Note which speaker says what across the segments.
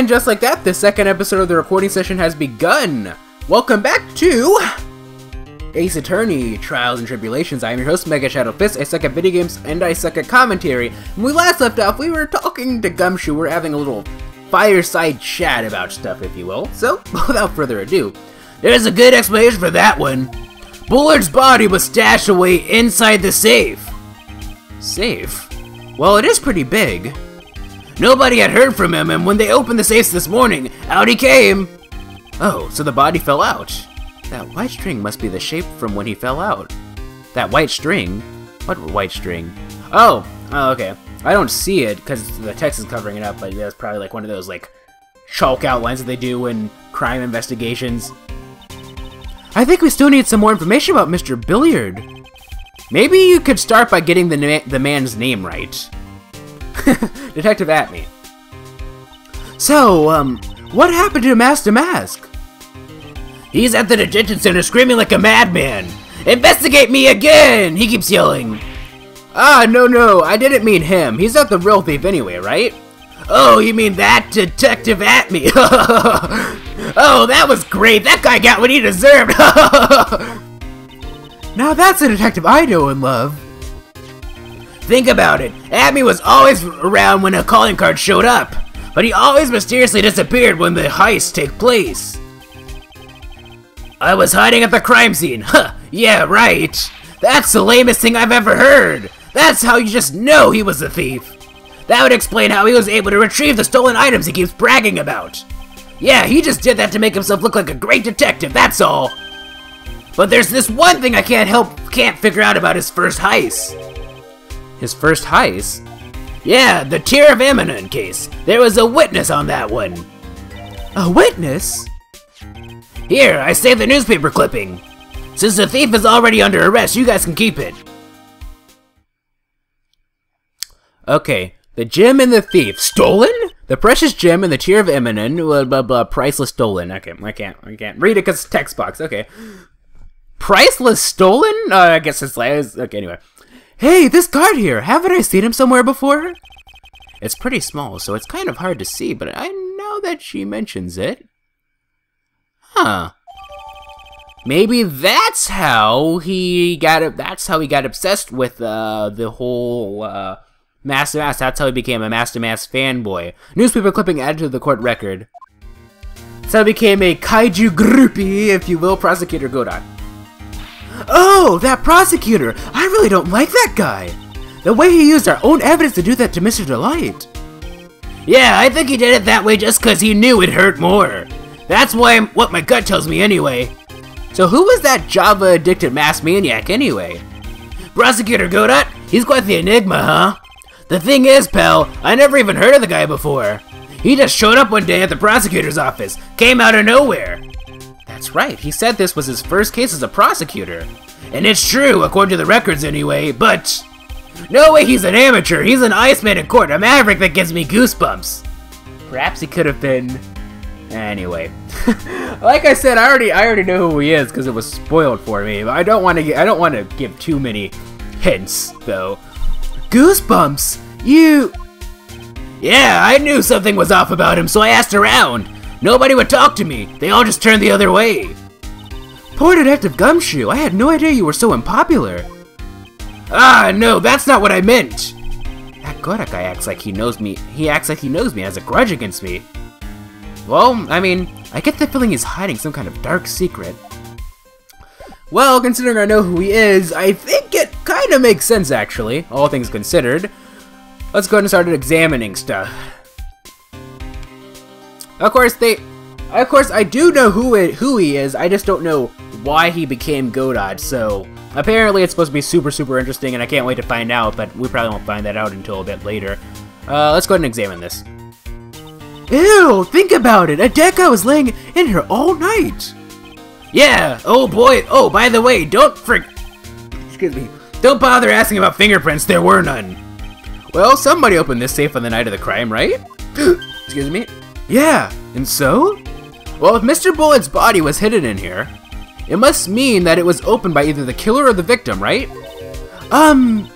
Speaker 1: And just like that, the second episode of the recording session has begun. Welcome back to Ace Attorney, Trials and Tribulations. I am your host, MegaShadowFist. I suck at video games and I suck at commentary. When we last left off, we were talking to Gumshoe. We're having a little fireside chat about stuff, if you will. So, without further ado, there's a good explanation for that one. Bullard's body was stashed away inside the safe. Safe? Well, it is pretty big. Nobody had heard from him, and when they opened the safes this morning, out he came. Oh, so the body fell out. That white string must be the shape from when he fell out. That white string? What white string? Oh, okay. I don't see it because the text is covering it up, but that's probably like one of those like chalk outlines that they do in crime investigations. I think we still need some more information about Mr. Billiard. Maybe you could start by getting the man's name right. Detective Atme. So, what happened to Master Mask? He's at the detention center screaming like a madman. Investigate me again! He keeps yelling. Ah, no, I didn't mean him. He's not the real thief anyway, right? Oh, you mean that Detective Atme? Oh, that was great. That guy got what he deserved. Now that's a detective I know and love. Think about it. Atme was always around when a calling card showed up, but he always mysteriously disappeared when the heists take place. I was hiding at the crime scene. Huh, yeah, right. That's the lamest thing I've ever heard. That's how you just know he was the thief. That would explain how he was able to retrieve the stolen items he keeps bragging about. Yeah, he just did that to make himself look like a great detective, that's all. But there's this one thing I can't figure out about his first heist. His first heist? Yeah, the Tear of Imminent case. There was a witness on that one. A witness? Here, I saved the newspaper clipping. Since the thief is already under arrest, you guys can keep it. Okay, the gem and the thief. Stolen? The precious gem and the Tear of Imminent, blah blah blah, priceless stolen. Okay, I can't read it because it's text box, okay. Priceless stolen? I guess it's like, okay, anyway. Hey, this card here, haven't I seen him somewhere before? It's pretty small, so it's kind of hard to see, but I know that she mentions it. Huh. Maybe that's how he got obsessed with the whole Master Mask. That's how he became a Master Mask fanboy. Newspaper clipping added to the court record. That's how he became a kaiju groupie, if you will, Prosecutor Godot. Oh, that prosecutor! I really don't like that guy! The way he used our own evidence to do that to Mr. Delight. Yeah, I think he did it that way just cause he knew it hurt more. That's what my gut tells me anyway. So who was that Java-addicted masked maniac anyway? Prosecutor Godot? He's quite the enigma, huh? The thing is, pal, I never even heard of the guy before. He just showed up one day at the prosecutor's office, came out of nowhere. That's right, he said this was his first case as a prosecutor. And it's true, according to the records anyway, but... No way he's an amateur, he's an Iceman in court, a maverick that gives me goosebumps. Perhaps he could have been... Anyway. Like I said, I already know who he is because it was spoiled for me, but I don't want to give too many hints, though. Goosebumps? You... Yeah, I knew something was off about him, so I asked around. Nobody would talk to me. They all just turned the other way. Poor Detective Gumshoe. I had no idea you were so unpopular. Ah, no, that's not what I meant. That Godot guy acts like he knows me. He acts like he knows me and has a grudge against me. Well, I mean, I get the feeling he's hiding some kind of dark secret. Well, considering I know who he is, I think it kind of makes sense, actually, all things considered. Let's go ahead and start examining stuff. Of course, I do know who he is, I just don't know why he became Godot, so apparently it's supposed to be super interesting, and I can't wait to find out, but we probably won't find that out until a bit later. Let's go ahead and examine this. Ew, think about it, a dead guy was laying in here all night. Yeah, oh boy, oh, by the way, don't bother asking about fingerprints, there were none. Well, somebody opened this safe on the night of the crime, right? Excuse me? Yeah, and so? Well, if Mr. Bullard's body was hidden in here, it must mean that it was opened by either the killer or the victim, right?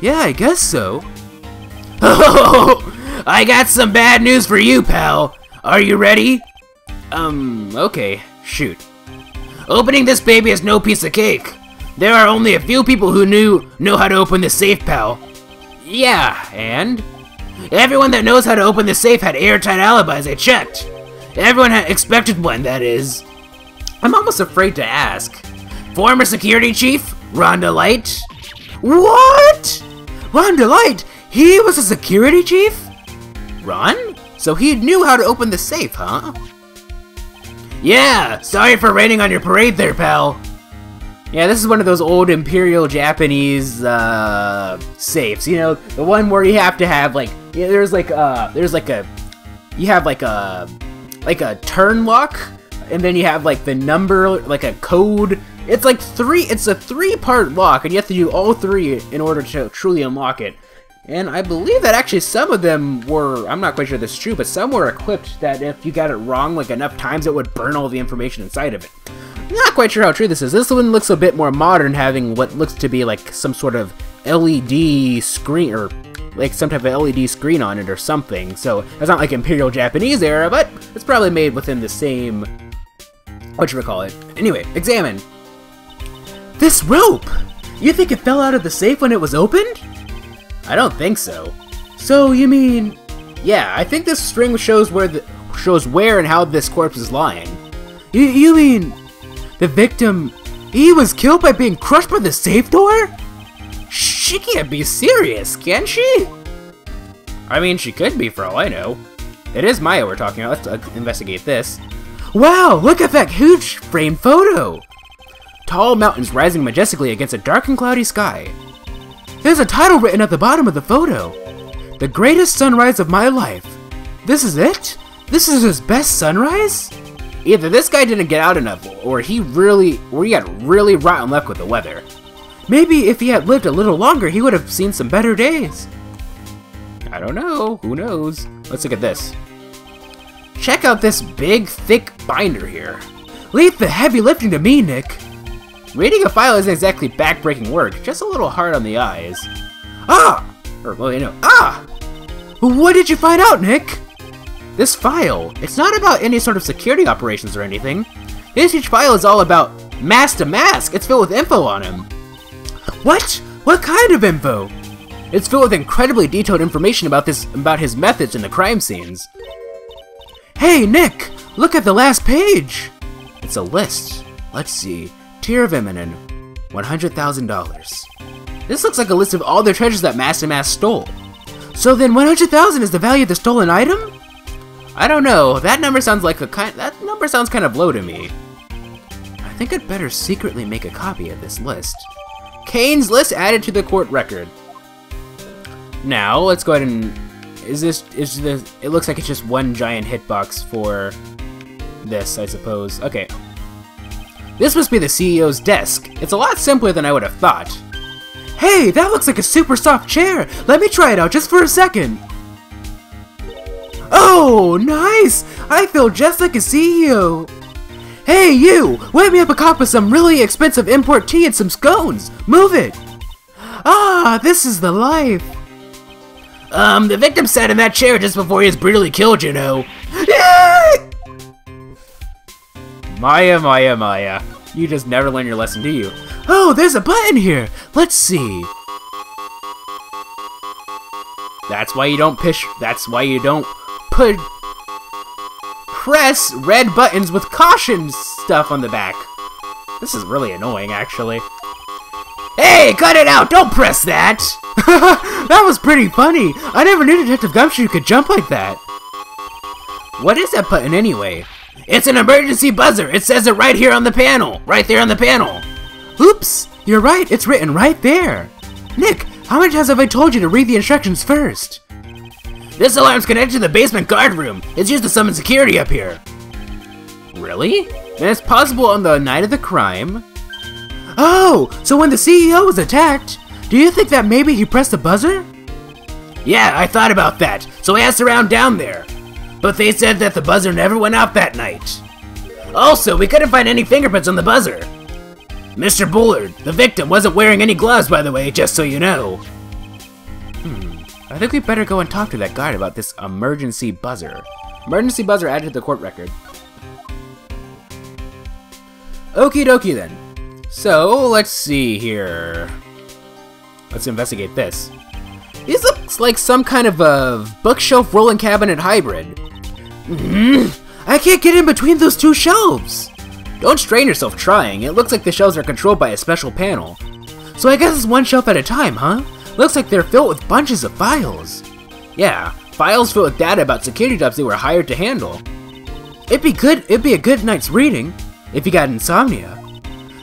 Speaker 1: Yeah, I guess so. Oh, I got some bad news for you, pal. Are you ready? Okay. Shoot. Opening this baby is no piece of cake. There are only a few people who know how to open the safe, pal. Yeah, and? Everyone that knows how to open the safe had airtight alibis, I checked. Everyone had expected one, that is. I'm almost afraid to ask. Former security chief, Rhonda Light? What? Rhonda Light? He was a security chief? Ron? So he knew how to open the safe, huh? Yeah, sorry for raining on your parade there, pal. Yeah, this is one of those old Imperial Japanese, safes. You know, the one where you have to have, like, yeah, you have, like a turn lock, and then you have, like, the number, like a code. It's like it's a 3-part lock, and you have to do all 3 in order to truly unlock it. And I believe that actually some of them were, I'm not quite sure this is true, but some were equipped that if you got it wrong, like, enough times, it would burn all the information inside of it. Not quite sure how true this is. This one looks a bit more modern, having what looks to be like some sort of LED screen, or like some type of LED screen on it or something. So it's not like Imperial Japanese era, but it's probably made within the same, whatchamacallit. Anyway, examine. This rope! You think it fell out of the safe when it was opened? I don't think so. So you mean... Yeah, I think this string shows where and how this corpse is lying. You mean... The victim... He was killed by being crushed by the safe door? She can't be serious, can she? I mean, she could be for all I know. It is Maya we're talking about. Let's investigate this. Wow, look at that huge framed photo! Tall mountains rising majestically against a dark and cloudy sky. There's a title written at the bottom of the photo. The greatest sunrise of my life. This is it? This is his best sunrise? Either this guy didn't get out enough, or he had really rotten luck with the weather. Maybe if he had lived a little longer, he would have seen some better days. I don't know. Who knows? Let's look at this. Check out this big, thick binder here. Leave the heavy lifting to me, Nick. Reading a file isn't exactly back-breaking work, just a little hard on the eyes. Ah! Or, well, you know, ah! What did you find out, Nick? This file, it's not about any sort of security operations or anything. This huge file is all about mask to mask. It's filled with info on him. What? What kind of info? It's filled with incredibly detailed information about his methods in the crime scenes. Hey, Nick! Look at the last page! It's a list. Let's see. Tier of Eminem, $100,000. This looks like a list of all the treasures that Master Mask stole. So then 100,000 is the value of the stolen item? I don't know. That number sounds kind of low to me. I think I'd better secretly make a copy of this list. Kane's list added to the court record. Now let's go ahead and it looks like it's just one giant hitbox for this, I suppose. Okay. This must be the CEO's desk. It's a lot simpler than I would have thought. Hey, that looks like a super soft chair. Let me try it out just for a second. Oh, nice! I feel just like a CEO. Hey, you! Whip me up a cup of some really expensive import tea and some scones. Move it. Ah, this is the life. The victim sat in that chair just before he was brutally killed, you know. Maya, Maya, Maya. You just never learn your lesson, do you? Oh, there's a button here. Let's see. That's why you don't press red buttons with caution stuff on the back. This is really annoying, actually. Hey, cut it out! Don't press that! That was pretty funny. I never knew Detective Gumshoe could jump like that. What is that button anyway? It's an emergency buzzer. It says it right here on the panel. Right there on the panel. Oops, you're right. It's written right there. Nick, how many times have I told you to read the instructions first? This alarm's connected to the basement guard room. It's used to summon security up here. Really? And it's possible on the night of the crime. Oh, so when the CEO was attacked, do you think that maybe he pressed the buzzer? Yeah, I thought about that. So I asked around down there. But they said that the buzzer never went off that night. Also, we couldn't find any fingerprints on the buzzer. Mr. Bullard, the victim, wasn't wearing any gloves, by the way, just so you know. I think we better go and talk to that guard about this emergency buzzer. Emergency buzzer added to the court record. Okie dokie then. So, let's see here. Let's investigate this. This looks like some kind of a bookshelf rolling cabinet hybrid. I can't get in between those two shelves! Don't strain yourself trying. It looks like the shelves are controlled by a special panel. So I guess it's one shelf at a time, huh? Looks like they're filled with bunches of files. Yeah, files filled with data about security jobs they were hired to handle. It'd be a good night's reading, if you got insomnia.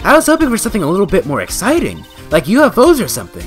Speaker 1: I was hoping for something a little bit more exciting, like UFOs or something.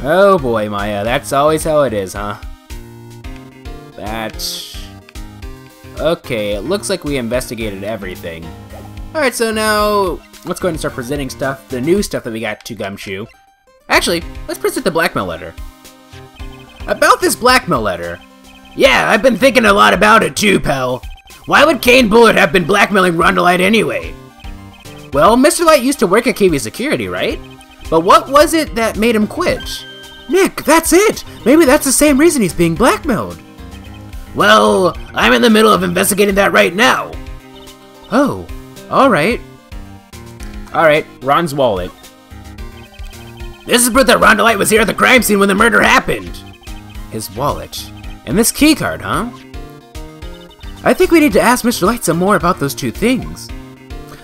Speaker 1: Oh boy, Maya, that's always how it is, huh? Okay, it looks like we investigated everything. Alright, so now, let's go ahead and start presenting stuff, the new stuff that we got to Gumshoe. Actually, let's present the blackmail letter. About this blackmail letter. Yeah, I've been thinking a lot about it too, pal. Why would Kane Bullard have been blackmailing Rhonda Light anyway? Well, Mr. Light used to work at KB Security, right? But what was it that made him quit? Nick, that's it! Maybe that's the same reason he's being blackmailed. Well, I'm in the middle of investigating that right now. Oh, alright. Alright, Ron's wallet. This is proof that Rhonda Light was here at the crime scene when the murder happened. His wallet. And this keycard, huh? I think we need to ask Mr. Light some more about those two things.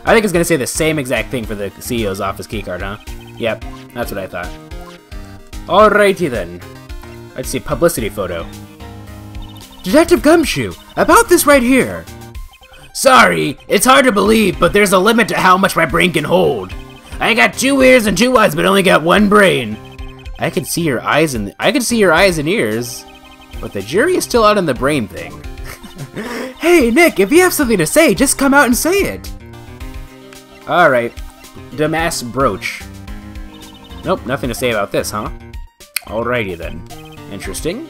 Speaker 1: I think it's gonna say the same exact thing for the CEO's office keycard, huh? Yep, that's what I thought. Alrighty then. Let's see, publicity photo. Detective Gumshoe, about this right here. Sorry, it's hard to believe, but there's a limit to how much my brain can hold. I got 2 ears and 2 eyes, but only got 1 brain. I can see your eyes and ears, but the jury is still out on the brain thing. Hey, Nick, if you have something to say, just come out and say it. Alright, Damas brooch. Nope, nothing to say about this, huh? Alrighty then. Interesting.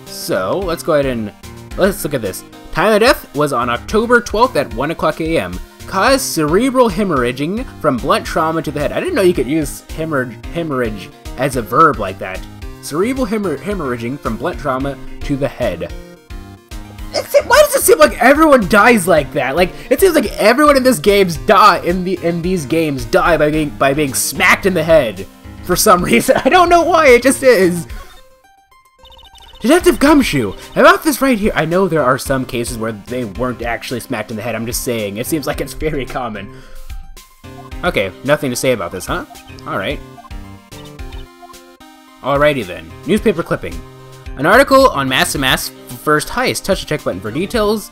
Speaker 1: So, let's go ahead and let's look at this. Time of death was on October 12th at 1 o'clock a.m. Caused cerebral hemorrhaging from blunt trauma to the head. I didn't know you could use hemorrhage as a verb like that. Cerebral hemorrhaging from blunt trauma to the head. Why does it seem like everyone dies like that? Like, it seems like everyone in this games these games die by being smacked in the head for some reason. I don't know why, it just is. Detective Gumshoe, about this right here. I know there are some cases where they weren't actually smacked in the head. I'm just saying, it seems like it's very common. Okay, nothing to say about this, huh? Alright. Alrighty then. Newspaper clipping. An article on Mass to Mass first heist. Touch the check button for details.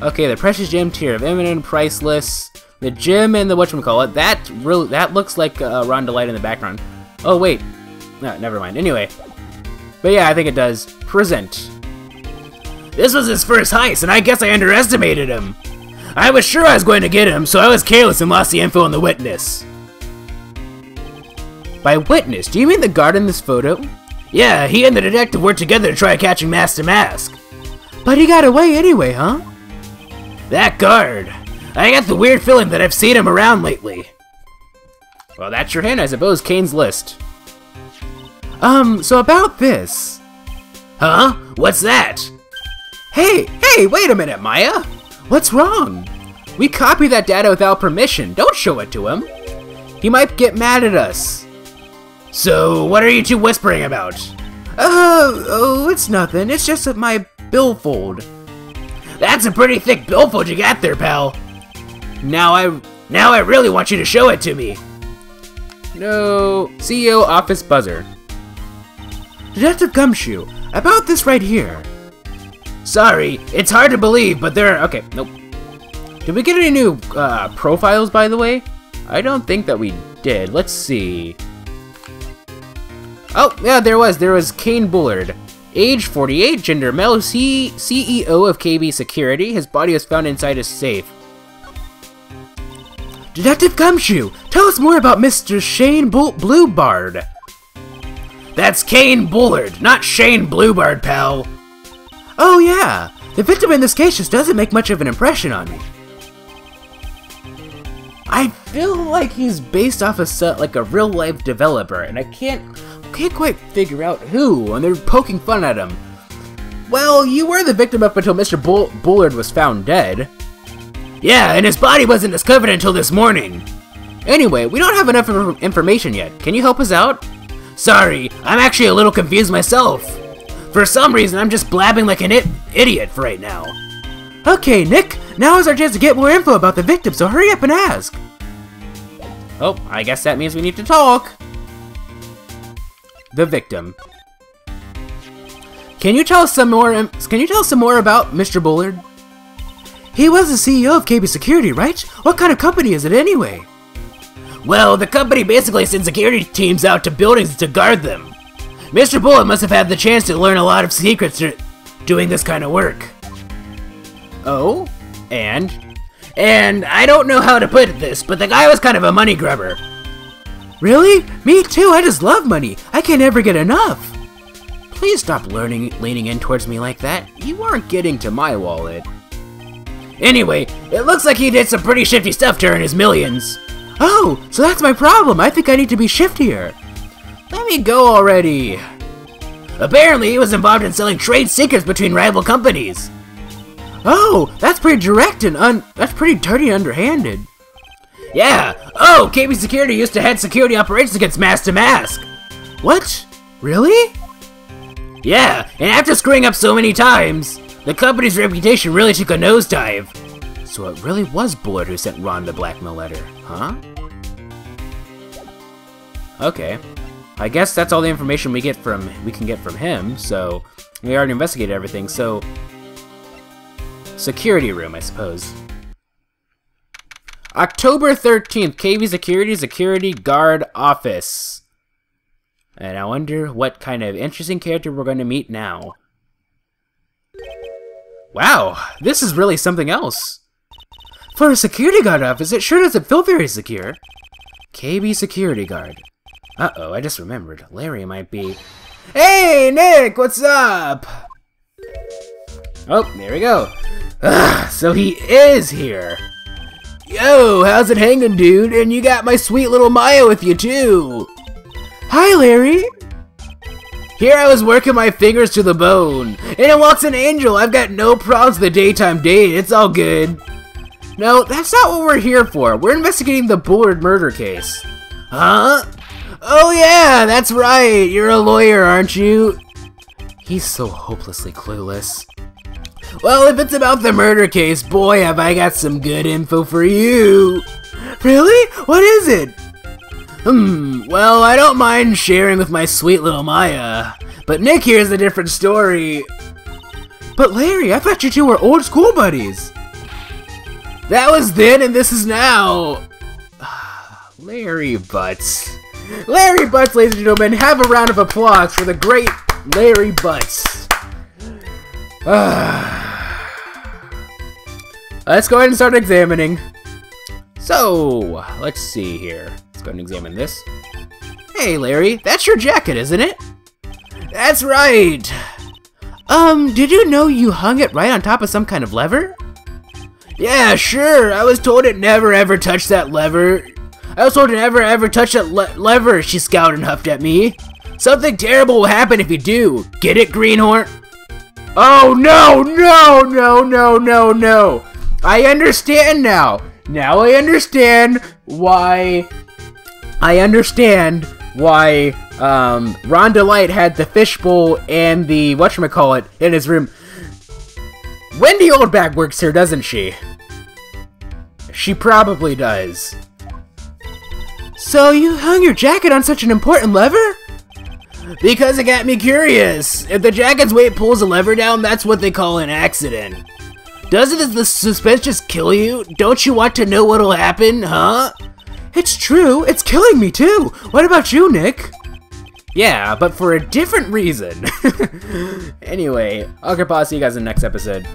Speaker 1: Okay, the precious gem, tier of imminent, priceless. The gem and the whatchamacallit. That looks like Rhonda Light in the background. Oh wait, no, never mind. Anyway, but yeah, I think it does. Present. This was his first heist, and I guess I underestimated him. I was sure I was going to get him, so I was careless and lost the info on the witness. By witness, do you mean the guard in this photo? Yeah, he and the detective worked together to try catching Mask to Mask. But he got away anyway, huh? That guard. I got the weird feeling that I've seen him around lately. Well, that's your hint, I suppose. Kane's list. So about this. Huh? What's that? Hey, wait a minute, Maya. What's wrong? We copied that data without permission. Don't show it to him. He might get mad at us. So, what are you two whispering about? Oh, it's nothing. It's just my billfold. That's a pretty thick billfold you got there, pal. Now I really want you to show it to me. No, CEO office buzzer. Detective Gumshoe, about this right here. Sorry, it's hard to believe, but there are... Okay, nope. Did we get any new profiles, by the way? I don't think that we did. Let's see. Oh, yeah, there was Kane Bullard. Age 48, gender male, CEO of KB Security. His body was found inside his safe. Detective Gumshoe, tell us more about Mr. Shane Bluebard. That's Kane Bullard, not Shane Bluebard, pal. Oh yeah, the victim in this case just doesn't make much of an impression on me. I feel like he's based off a real-life developer, and I can't quite figure out who, and they're poking fun at him. Well, you were the victim up until Mr. Bullard was found dead. Yeah, and his body wasn't discovered until this morning. Anyway, we don't have enough information yet. Can you help us out? Sorry, I'm actually a little confused myself. For some reason, I'm just blabbing like an idiot for right now. Okay, Nick, now is our chance to get more info about the victim, so hurry up and ask. Oh, I guess that means we need to talk. The victim. Can you tell us some more about Mr. Bullard? He was the CEO of KB Security, right? What kind of company is it anyway? Well, the company basically sends security teams out to buildings to guard them. Mr. Bullard must have had the chance to learn a lot of secrets doing this kind of work. Oh? And I don't know how to put this, but the guy was kind of a money grubber. Really? Me too, I just love money. I can never get enough. Please stop leaning in towards me like that. You aren't getting to my wallet. Anyway, it looks like he did some pretty shifty stuff to earn his millions. Oh, so that's my problem. I think I need to be shiftier. Let me go already. Apparently, he was involved in selling trade secrets between rival companies. Oh, that's pretty direct and that's pretty dirty and underhanded. Yeah. Oh, KB Security used to head security operations against Mask to Mask. What? Really? Yeah, and after screwing up so many times, the company's reputation really took a nosedive. So it really was Bullard who sent Ron the blackmail letter, huh? Okay. I guess that's all the information we can get from him, so we already investigated everything, so security room, I suppose. October 13th, KB Security Guard Office. And I wonder what kind of interesting character we're going to meet now. Wow, this is really something else. For a security guard office, it sure doesn't feel very secure. KB Security Guard. Uh-oh, I just remembered. Larry might be... Hey, Nick, what's up? Oh, there we go. So he is here. Yo, how's it hanging, dude? And you got my sweet little Maya with you, too. Hi, Larry. Here I was working my fingers to the bone. And it walks an angel. I've got no problems with the daytime date. It's all good. No, that's not what we're here for. We're investigating the Bullard murder case. Huh? Oh yeah, that's right. You're a lawyer, aren't you? He's so hopelessly clueless. Well, if it's about the murder case, boy, have I got some good info for you. Really? What is it? Well, I don't mind sharing with my sweet little Maya. But Nick here's a different story. But Larry, I thought you two were old school buddies. That was then and this is now. Larry Butts. Larry Butts, ladies and gentlemen, have a round of applause for the great Larry Butts. Let's go ahead and start examining. So, let's see here. Let's go ahead and examine this. Hey, Larry, that's your jacket, isn't it? That's right. Did you know you hung it right on top of some kind of lever? Yeah, sure. I was told it never ever touched that lever. I was told to never ever touch that lever, she scowled and huffed at me. Something terrible will happen if you do. Get it, Greenhorn? Oh, no, no, no, no, no, no. I understand now. Now I understand why... Ron Delight had the fishbowl and the whatchamacallit in his room. Wendy Oldbag works here, doesn't she? She probably does. So you hung your jacket on such an important lever? Because it got me curious. If the jacket's weight pulls a lever down, that's what they call an accident. Doesn't the suspense just kill you? Don't you want to know what'll happen, huh? It's true, it's killing me too. What about you, Nick? Yeah, but for a different reason. Anyway, I'll see you guys in the next episode.